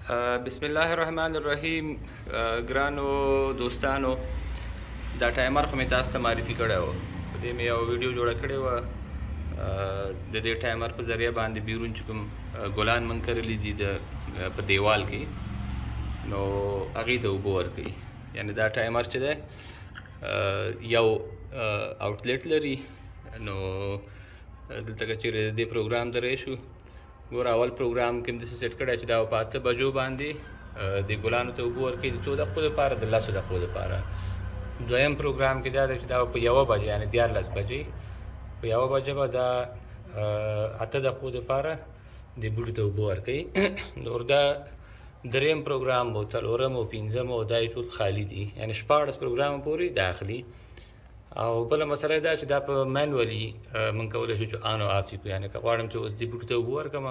بسم الله الرحمن الرحیم. ګرانو دوستانو، دا ټایمر خو مې تاسو ته معرفي کړی و. په دې مې یو ویډیو جوړه کړې وه. د دې ټایمر په ذریعه باندې بیرون چې کوم ګلان من کرلي دي په دیوال کې، نو هغې ته اوبه ورکوي. یعنې دا ټایمر چې دی یو آوټلیټ لري. نو دلته که چېرې د دې پروګرام ته راشو، ګوره اول پروګرام کې مې داسې سیټ کړی چې دا په 8 بجو باندې د ګلانو ته اوبه ورکوي، د 4 دقیقو دپاره، د 10 دقیقو دپاره. دویم پروګرام کې دا دی چې دا په 1 بجې، یعنې 14 بجې، په 1 بجه به دا 8 دقیقو دپاره د بوټي ته اوبه ورکوي. نور دا دریم پروګرام و، څلورم او پنځم او دا ټول خالي دي، یعنې 14 پروګرام پورې داخلي. او بله مسله دا چې دا په مینولي موږ کولی شو چې آن او آف کړو. یعنې که غواړم چې اوس دې بوټي ته اوبه ورکړم،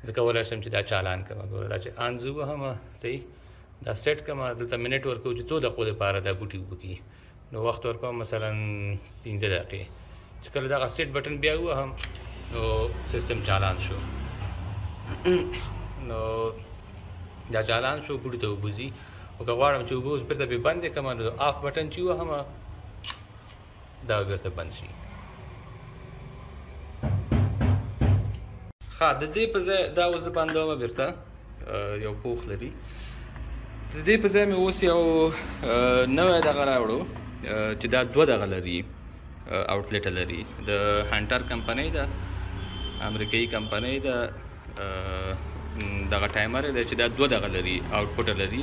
زه کولی شم چې دا چالان کړم. ګوره دا چې آن زه ووهم، صحیح، دا سیټ کړم، دلته منټ ورکوو چې 4 دقیقو دپاره دا بوټي اوبه کړي. نو وخت ورکوم مثلا 15 دقیقې. چې کله دغه سیټ بټن بیا ووهم، نو سیستم چالان شو. نو دا چالان شو، بوټي ته اوبه ځي. او که غواړم چې اوبه اوس بېرته پرې بندې کړم، نو آف بټن چې ووهم، دا بیرته بند شي. ښه، د دې په ځای دا اوس زه بندومه بیرته، یو پوښ لري. د دې په ځای مې اوس یو نوی دغه راوړو چې دا 2 دغه لري، آوټلیټه لري. د هانټر کمپنۍ ده، امریکایي کمپنۍ ده. دغه ټایمر دی چې دا 2 دغه لري، آوټپوټ لري،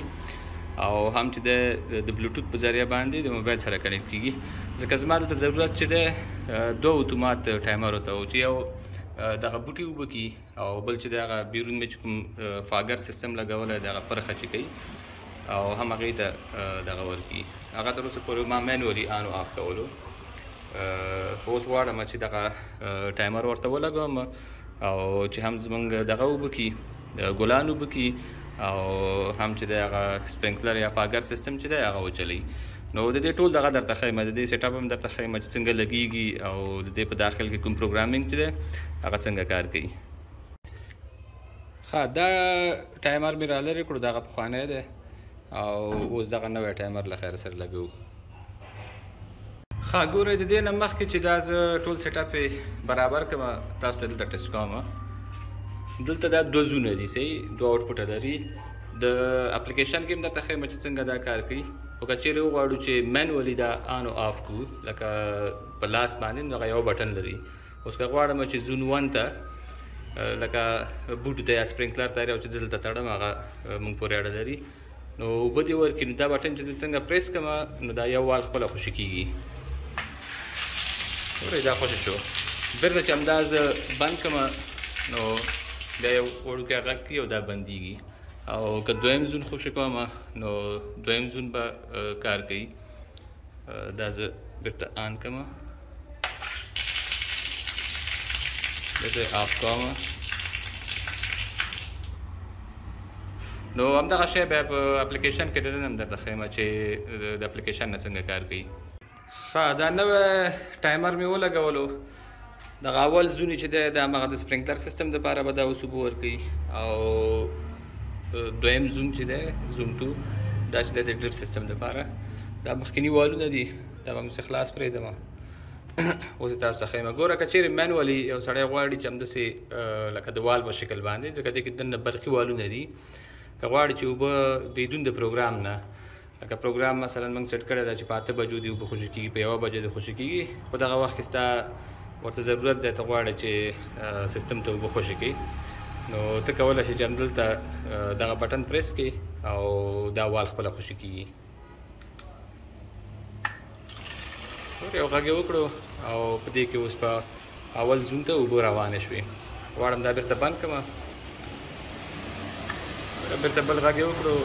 او هم چې د بلوټوث په ذریعه باندې د موبایل سره کنیکټ کېږي. ځکه زما دلته ضرورت چې دی 2 اتومات ټایمر ورته و، چې یو دغه بوټي اوبه کړي، او بل چې د هغه بیرون مې چې کوم فاګر سیستم لګولی دی، هغه پرخه چې کوي، او هم هغې ته دغه ورکړي. هغه تر اوسه پورې ما مینولي آن او آف کولو. اوس غواړم چې دغه ټایمر ورته ولګوم، او چې هم زمونږ دغه اوبه کړي، ګلان اوبه کړي، او هم چې د هغه سپرینکلر یا فاګر سیستم چې دی هغه وچلوي. نو د دې ټول دغه درته ښیم، د دې سیټ اپ هم درته ښیم چې څنګه لګېږي، او د دې په داخل کې کوم پروګرامینګ چې دی هغه څنګه کار کوي. ښه، دا ټایمر مې رالرې کړو، دغه پخوانی دی، او اوس دغه نوی ټایمر له خیر سره لګوو. ښه، ګورئ، د دې نه مخکې چې دا زه ټول سیټ اپ یې برابر کړم، تاسو ته دلته ټیسټ کوم. دلته دا 2 زونه دي، صحیح، 2 آوټپوټه لري. د اپلیکیشن کې هم درته ښیم چې څنګه دا کار کوي. خو که چېرې وغواړو چې مینولي دا آن او آف کړو، لکه په لاس باندې، نو هغه یو بټن لري. اوس که غواړم چې زون 1 ته، لکه بوټو ته یا سپرینکلر ته یو چې زه دلته تړم، هغه موږ پورې اړه لري. نو اوبه دې ورکړي، نو دا بټن چې زه څنګه پریس کړم، نو دا یو وال خپله خوشي کېږي. ګورئ، دا خوشي شو. بېرته چې همدا زه بند کړم، نو بیا یو وړوکی غږ کوي او دا بندېږي. او که دویم زون خوشي کوم، نو دویم زون به کار کوي. دا زه بېرته آن کړم، بېرته یې آف کوم. نو همدغه شی بیا په اپلیکیشن کې دننه هم درته ښیم چې د اپلیکیشن نه څنګه کار کوي. ښه، دا نوی ټایمر مې ولګولو. دغه اول زونی چې دی د همغه د سپرینکلر سیستم دپاره به دا اوس اوبه ورکوي، او دویم زون چې دی، زون 2، دا چې دی د ډریپ سیستم دپاره. دا مخکیني والونه دي، دا به همداسې خلاص پرېږدم. اوس یې تاسو ته ښیم. ګوره، که چېرې مینولي یو سړی غواړي چې همداسې لکه د وال په شکل باندې، ځکه دې کې دننه برقي والونه دي، که غواړي چې اوبه بدون د پروګرام نه، لکه پروګرام مثلا موږ سیټ کړی ده چې په 8 بجو دې اوبه خوشي کېږي، په 1 بجه دې خوشي کېږي، خو دغه وخت کې ستا ورته ضرورت دی، ته غواړې چې سیستم ته اوبه خوشي کړي، نو ته کولی شې چې همدلته دغه بټن پریس کړې، او دا وال خپله خوشي کېږي. یو غږ یې وکړو، او په دې کې اوس په اول زون ته اوبه روانې شوې. غواړم دا بېرته بند کړم، بېرته بل غږ یې وکړو،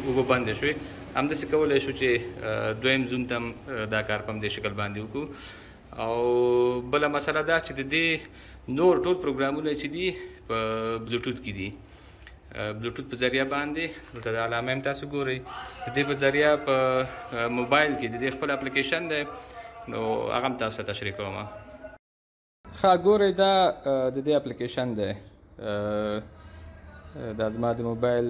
اوبه بندې شوې. همداسې کولی شو چې دویم زون ته هم دا کار په همدې شکل باندې وکړو. او بله مسله دا چې د دې نور ټول پروګرامونه چې دي په بلوټوث کې دي. بلوټوث په ذریعه باندې دلته د علامه هم تاسو ګورئ، د دې په ذریعه په موبایل کې د دې خپل اپلیکیشن دی، نو هغه هم تاسو ته تشریح کوم. ښه، ګورئ، دا د دې اپلیکیشن دی. دا زما د موبایل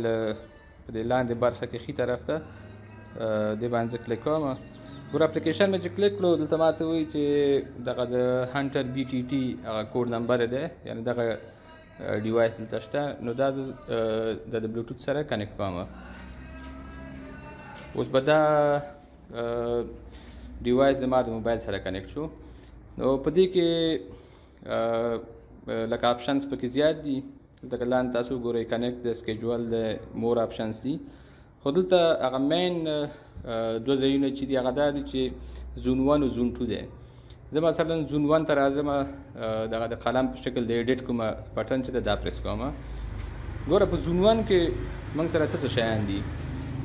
په دې لاندې برخه کې ښي طرف ته دې باندې زه کلیک کوم. ګوره اپلیکیشن مې چې کلیک کړو دلته ماته وایي چې دغه د هنټر BTT هغه کوډ نمبر دی، یعنې دغه ډیوایس دلته شته. نو دا زه د بلوټوث سره کنیکټ کوم. اوس به دا ډیوایس زما د موبایل سره کنیکټ شو. نو په دې کې لکه آپشنز پکې زیات دي. دلته لاندې تاسو ګورئ کنیکټ د سکیجول د مور آپشنز دي، خو دلته هغه مین دوه ځایونه چې دي هغه دا دي چې زون 1 او زون 2 دی. زه مثلا زون 1 ته راځم، دغه د قلم په شکل د ایډیټ کومه بټن چې دا پریس کوم. ګوره په زون 1 کې موږ سره څه شیان دي.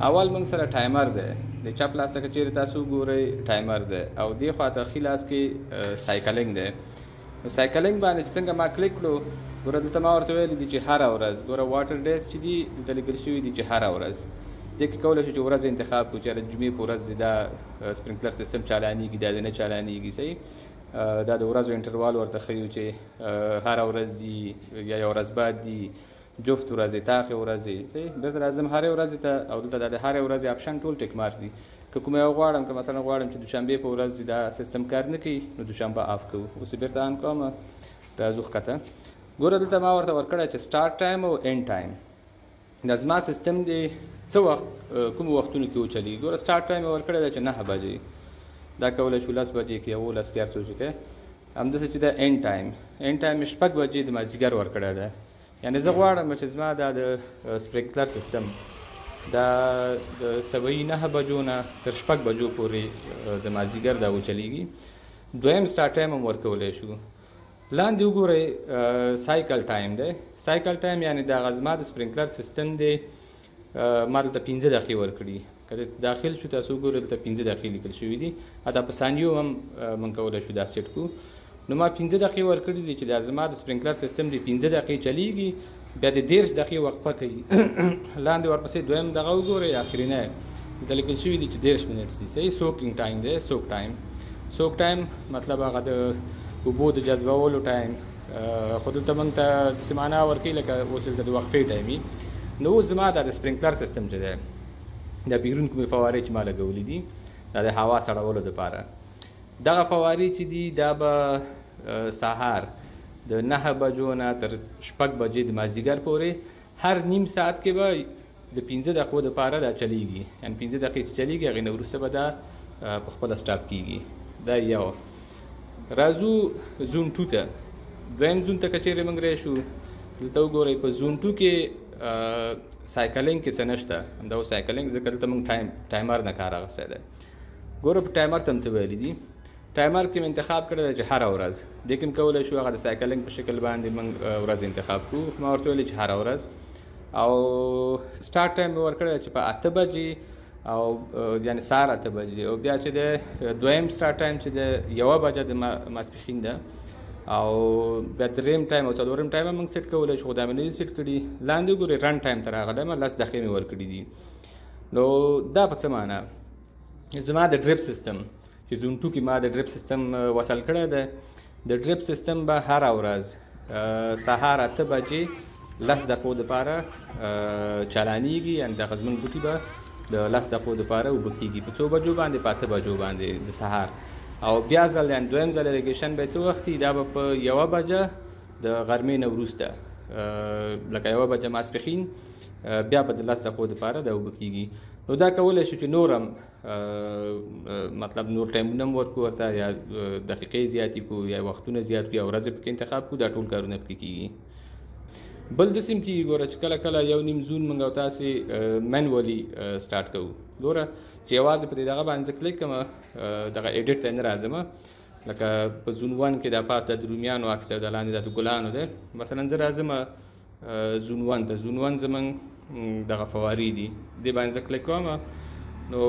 اول موږ سره ټایمر دی، د چپ لاس ته چیرې تاسو ګورئ ټایمر دی، او دې خواته ښي لاس کې سایکلینګ دی. نو سایکلینګ باندې چې څنګه ما کلیک کړو، ګوره دلته ما ورته ویلي دي چې هره ورځ، ګوره واټر ډیز چې دي دلته لیکل شوي دي چې هره ورځ. دې کې کولی شو چې ورځ انتخاب کړو چې د جمعې په ورځ دا سپرینکلر سیستم چالانېږي، دا نه چالانېږي. صحیح، دا د ورځو انټروال ورته ښیو چې هره ورځ دي یا یو ورځ بعد دي، جفت ورځې، تاقې ورځې. صحیح، بېرته راځم هرې ورځې ته، او دلته دا د هرې ورځې آپشن ټول ټیک مارک دي. که کومه یو غواړم، که مثلا غواړم چې دوشنبې په ورځ دا سیستم کار نه کوي، نو دوشنبه آف کوو. اوس یې بېرته آن کوم، راځو ښکته. ګوره دلته ما ورته ورکړی چې سټارټ ټایم او اینډ ټایم. دا زما سیستم دی څه وخت کومو وختونو کې وچلېږي. ګوره سټارټ ټایم یې ورکړی دی چې 9 بجې، دا کولی شو 10 بجې کې، 11 کې، هر څو چې کوي. همداسې چې دا اینډ ټایم یې 6 بجې د مازدیګر ورکړی دی. یعنې زه غواړم چې زما دا د سپرینکلر سیستم دا د سوي 9 بجو نه تر 6 بجو پورې د مازدیګر دا وچلېږي. دویم سټارټ ټایم هم ورکولی شو. لاندې وګورئ سایکل ټایم دی. سایکل ټایم یعنې دا زما د سپرینکلر سیستم دی، ما دلته 15 دقیقې ورکړي. که داخل شو تاسو وګورئ دلته 15 دقیقې لیکل شوي دي، حتی په ثانیو هم موږ کولی شو دا سیټ کړو. نو ما 15 دقیقې ورکړي دي چې دا زما د سپرینکلر سیستم دی 15 دقیقې چلیږي، بیا د 13 دقیقې وقفه کوي. لاندې ورپسې دویم دغه وګورئ اخرینی دلته لیکل شوي دي چې 13 منټس دي. صحیح، سوکینګ ټایم دی. سوک ټایم مطلب هغه د اوبو د جذبولو ټایم، خو دلته موږ ته داسې معنا ورکوي لکه اوس دلته د وقفې ټایم وي. نو اوس زما دا د سپرینکلر سیستم چې دی، دا بیرون کومې فوارې چې ما لګولې دي دا د هوا سړولو دپاره، دغه فوارې چې دي دا به سهار د 9 بجو نه تر 6 بجې د مازدیګر پورې هر نیم ساعت کې به د 15 دقیقو دپاره دا چلیږي. یعنې 15 دقیقې چې چلیږي هغې نه وروسته به دا په خپله سټاپ کېږي. دا یو. راځو زون 2 ته. دویم زون ته که چیرې موږ راشو، دلته وګورئ په زون 2 کې سایکلینګ کې څه نشته. همدا و سایکلینګ ځکه دلته موږ ټایمر نه کار اخیستی دی. ګوره په ټایمر ته هم څه ویلي دي. ټایمر کې مې انتخاب کړی دی چې هره ورځ. دې کې هم کولی شو هغه د سایکلینګ په شکل باندې موږ ورځ انتخاب کړو. ما ورته ویلي چې هره ورځ. او سټارټ ټایم مې ورکړی چې په 8 بجې او یعنې سهار 8 بجې، او بیا چې دی دویم سټارټ ټایم چې دی 1 بجه د ماسپښین ده، او بیا دریم ټایم او څلورم ټایم هم موږ سیټ کولی شو، خو دا مې نه دي سیټ کړي. لاندې وګورئ رن ټایم ته راغلی یم، 10 دقیقې مې ورکړي دي. نو دا په څه معنا، زما د ډریپ سیستم چې زون 2 کې ما د ډریپ سیستم وصل کړی دی، د ډریپ سیستم به هره ورځ سهار 8 بجې 10 دقیقو دپاره چالانېږي. یعنې دغه زموږ بوټي به د 10 دقیقو دپاره اوبه کېږي. په څو بجو باندې؟ په 8 بجو باندې د سهار. او بیا ځل یعنې دویم ځل اریګیشن به څه وخت وي؟ دا به په 1 بجه د غرمې نه وروسته، لکه 1 بجه ماسپښین، بیا به د 10 دقیقو دپاره دا اوبه کېږي. نو دا کولی شو چې نور هم مطلب نور ټایمونه هم ورکړو ورته، یا دقیقې زیاتې کړو، یا وختونه زیات کړو، یا ورځې پکې انتخاب کړو. دا ټول کارونه پکې کېږي. بل داسې هم کېږي ګوره چې کله کله یو نیم زون موږ او تاسې مینولي سټارټ کوو. ګوره چې یوازې په دې دغه باندې زه کلیک کوم، دغه ایډیټ ته نه راځم. لکه په زون 1 کې دا پاس د رومیانو عکس او د لاندې د ګلانو دی. مثلا زه راځم زون 1 ته. زون 1 زموږ دغه فوارې دي، دې باندې زه کلیک کوم. نو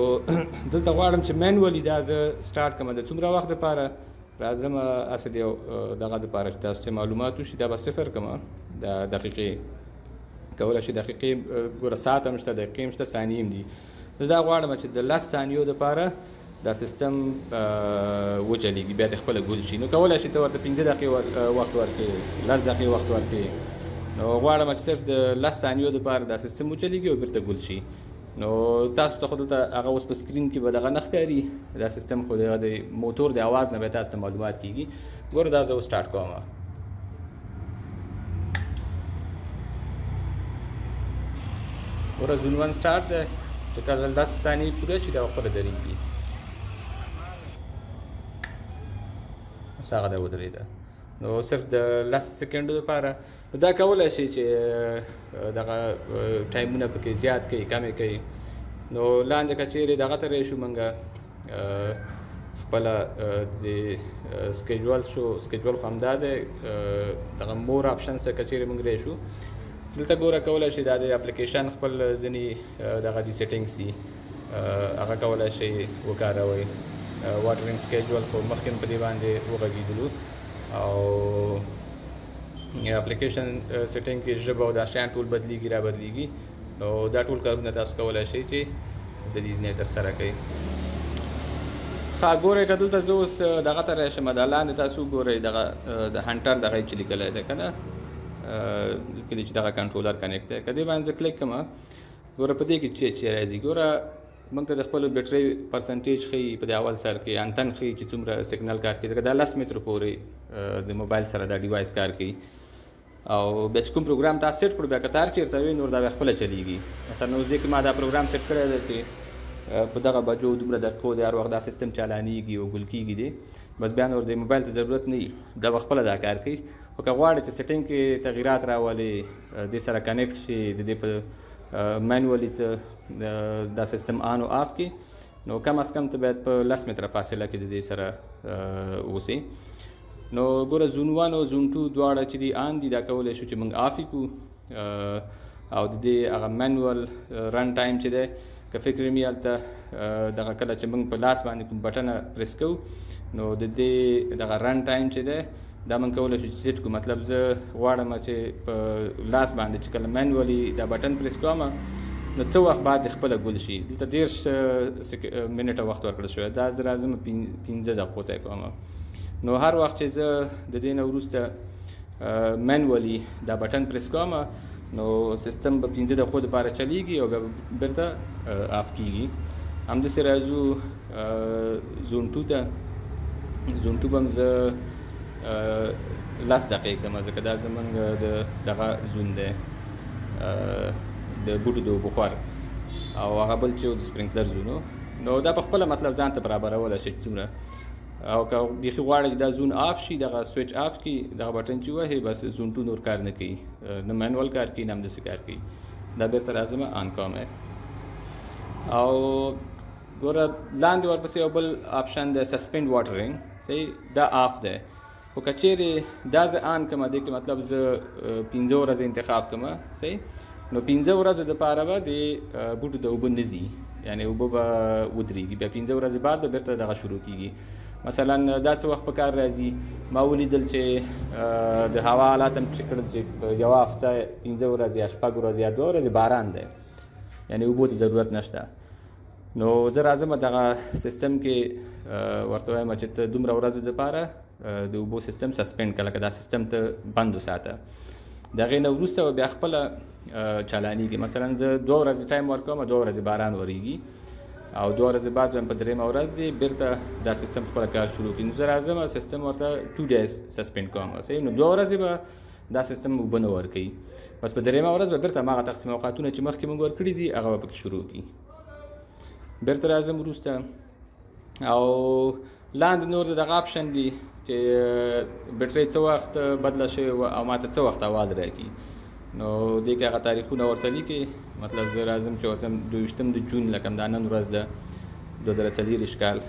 دلته غواړم چې مینولي دا زه سټارټ کړم د څومره وخت دپاره. راځم هسې د یو دغه دپاره چې تاسو ته معلومات وشي، دا به 0 کړم. دا دقیقې کولی شي، دقیقې ګوره ساعت هم شته، دقیقې هم شته، ثانیې هم دي. زه دا غواړم چې د 10 ثانیو دپاره دا سیستم وچلېږي، بیا د خپله ګل شي. نو کولی شي ته ورته 15 دقیقې وخت ورکړې، 10 دقیقې وخت ورکړې. نو غواړم چې صرف د 10 ثانیو دپاره دا سیستم وچلېږي او بېرته ګل شي. نو تاسو ته خو دلته هغه اوس په سکرین کې به دغه نه ښکاري دا سیستم، خو د موتور د اواز نه به تاسو ته معلومات کېږي. ګوره دا زه اوس سټارټ کوم. ګوره زون 1 سټارټ دی، چې کله 10 ثانیې پوره شي دا خپله درېږي. اوس هغه ده ودرېده. نو صرف د 10 سکنډو لپاره دا کولی شي چې دغه ټایمونه پکې زیات کوي کمې کوي. نو لاندې که چیرې دغه ته راشو موږ خپله د سکیجول خو همدا دی، دغه مور آپشنز ته که چیرې موږ راشو دلته ګوره کولی شي دا د اپلیکیشن خپل ځینې دغه دي سیټینګز دي هغه کولی شي وکاروئ. واټرینګ سکیجول خو مخکې په دې باندې وغږېدلو، او اپلیکیشن سیټینګ کې ژبه او دا شیان ټول بدلیږي را بدلیږي. نو دا ټول کارونه تاسو کولی شئ چې د دې ځینې ترسره کړئ. ښه ګورئ که دلته زه اوس دغه ته راشم، دا لاندې تاسو ګورئ دغه د هنټر دغه یې چې لیکلی دی که نه، لیکلي چې دغه کنټرولر کنیکټ دی. که دې باندې زه کلیک کړم ګوره په دې کې چې راځي ګوره موږ ته د خپلو بیټرۍ پرسنټیج ښیي په د اول سر کې، انتن ښیي چې څومره سګنل کار کوي، ځکه دا 10 مترو پورې د موبایل سره دا ډیوایس کار کوي. او بیا چې کوم پروګرام تاسو سیټ کړو بیا که تار چېرته وي نور دا بیا خپله چلیږي. مثلا اوس دې کې ما دا پروګرام سیټ کړی دی چې په دغه بجو دومره دقیقو د هر وخت دا سیستم چالانیږي او ګل کېږي دی، بس بیا نور د موبایل ته ضرورت نه وي، دا به خپله دا کار کوي. خو که غواړې چې سیټینګ کې تغیرات راولې، دې سره کنیکټ شي، د دې په مینوالي ته دا سیستم آن او آف کې، نو کم از کم ته باید په 10 متره فاصله کې د دې سره اوسئ. نو ګوره زون 1 او زون 2 دواړه چې دي آن دي، دا کولی شو چې موږ آف یې کړو، او د دې هغه مینوال رن ټایم چې دی که فکر مې هلته دغه کله چې موږ په لاس باندې کوم بټنه پریس کوو نو د دې دغه رن ټایم چې دی دا موږ کولی شو چې سیټ کړو. مطلب زه غواړم چې په لاس باندې چې کله مینوالي دا بټن پریس کوم نو څه وخت بعد خپله ګل شي. دلته 30 منټه وخت ورکړل شوی، دا زه راځم 15 دقیقو ته یې کوم. نو هر وخت چې زه د دې نه وروسته مینوالي دا بټن پریس کوم نو سیستم به 15 دقیقو دپاره چلیږي او بیا بیرته آف کېږي. همداسې راځو زون 2 ته. زون 2 به هم زه 10 دقیقې کړم، ځکه دا زموږ دغه زون دی د بوټو د بخار، او هغه بل چې د سپرینکلر زونو. نو دا په خپله مطلب ځان ته برابرولی شي څومره، او که بیخي غواړئ چې دا زون آف شي دغه سویچ آف کړي دغه بټن چې وهي بس زون 2 نور کار نه کوي، نه مینوال کار کوي نه همداسې کار کوي. دا بیرته راځم آن کوم. او ګوره لاندې ورپسې یو بل آپشن دی سسپینډ واټرینګ، صحیح دا آف دی. خو که چیرې دا زه آن کړم دې کې مطلب زه 15 ورځې انتخاب کړم، صحیح نو 15 ورځو دپاره به د بوټو د اوبه نه ځي، یعنې اوبه به ودرېږي، بیا 15 ورځې بعد به بیرته دغه شروع کېږي. مثلا دا څه وخت په کار راځي، ما ولیدل چې د هوا حالات هم چې کړل چې یوه هفته 15 ورځې یا 6 ورځې یا 2 ورځې باران دی، یعنې اوبو ته ضرورت نشته. نو زه راځم دغه سیستم کې ورته وایم چې ته دومره ورځو دپاره د اوبو سیستم سسپینډ کړه، لکه دا سیستم ته بند وساته. د هغې نه وروسته به بیا خپله چالانېږي. مثلا زه 2 ورځې ټایم ورکوم، 2 ورځې باران ورېږي او 2 ورځې بعد زه په 3مه ورځ دی بیرته دا سیستم خپله کار شروع کړي. نو زه راځم سیستم ورته 2 days سسپینډ کوم، صحیح نو 2 ورځې به دا سیستم اوبه نه ورکوي، بس په 3مه ورځ به بیرته هماغه تقسیم اوقاتونه چې مخکې موږ ورکړي دي هغه به پکې شروع کړي. بیرته راځم وروسته، او لاندې نور دغه آپشن دي چې بیټرۍ څه وخت بدله شوې وه او ماته څه وخت اواز راکړي. نو دې کې هغه تاریخونه ورته لیکي، مطلب زه راځم چې ورته 22 د جون لکه دا نن ورځ ده 2024 کال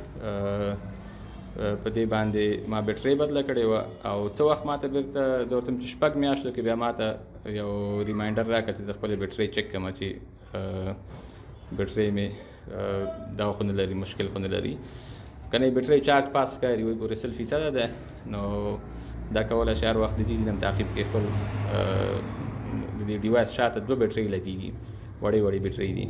په دې باندې ما بیټرۍ بدله کړې وه او څه وخت ماته بیرته زه ورته چې 6 میاشتو کې بیا ماته یو ریمایندر راکړه چې زه خپلې بیټرۍ چک کړم چې بیټرۍ مې دغه خو نه لري، مشکل خو نه لري. که نه بیټرۍ چارج پاس ښکاري وایي ګورې 100% ده، نو دا کولی شي هر وخت د دې ځینم تعقیب کې خپل د دې ډیوایس شاته 2 بیټرۍ لګېږي، وړې وړې بیټرۍ دي.